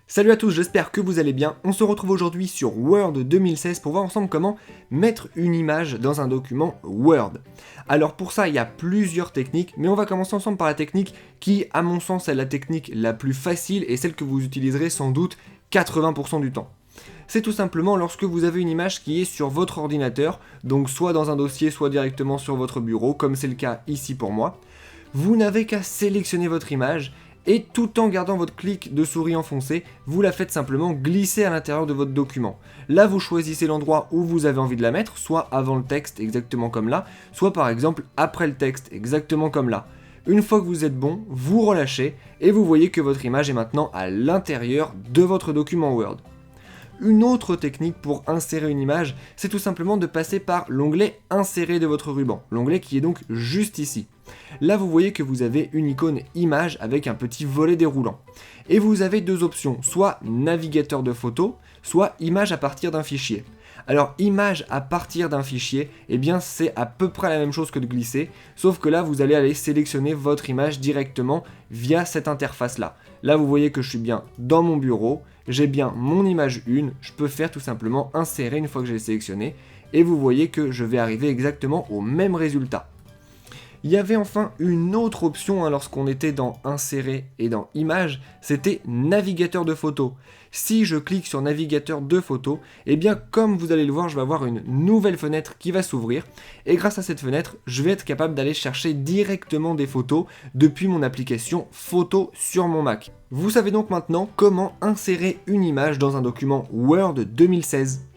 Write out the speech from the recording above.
Salut à tous, j'espère que vous allez bien. On se retrouve aujourd'hui sur Word 2016 pour voir ensemble comment mettre une image dans un document Word. Alors pour ça, il y a plusieurs techniques, mais on va commencer ensemble par la technique qui, à mon sens, est la technique la plus facile et celle que vous utiliserez sans doute 80% du temps. C'est tout simplement lorsque vous avez une image qui est sur votre ordinateur, donc soit dans un dossier, soit directement sur votre bureau, comme c'est le cas ici pour moi. Vous n'avez qu'à sélectionner votre image et tout en gardant votre clic de souris enfoncé, vous la faites simplement glisser à l'intérieur de votre document. Là, vous choisissez l'endroit où vous avez envie de la mettre, soit avant le texte, exactement comme là, soit par exemple après le texte, exactement comme là. Une fois que vous êtes bon, vous relâchez et vous voyez que votre image est maintenant à l'intérieur de votre document Word. Une autre technique pour insérer une image, c'est tout simplement de passer par l'onglet Insérer de votre ruban, l'onglet qui est donc juste ici. Là, vous voyez que vous avez une icône image avec un petit volet déroulant. Et vous avez deux options, soit navigateur de photos, soit image à partir d'un fichier. Alors, image à partir d'un fichier, eh bien c'est à peu près la même chose que de glisser, sauf que là, vous allez aller sélectionner votre image directement via cette interface-là. Là, vous voyez que je suis bien dans mon bureau, j'ai bien mon image 1, je peux faire tout simplement insérer une fois que j'ai sélectionné, et vous voyez que je vais arriver exactement au même résultat. Il y avait enfin une autre option lorsqu'on était dans Insérer et dans Images, c'était Navigateur de photos. Si je clique sur Navigateur de photos, et bien comme vous allez le voir, je vais avoir une nouvelle fenêtre qui va s'ouvrir. Et grâce à cette fenêtre, je vais être capable d'aller chercher directement des photos depuis mon application Photos sur mon Mac. Vous savez donc maintenant comment insérer une image dans un document Word 2016.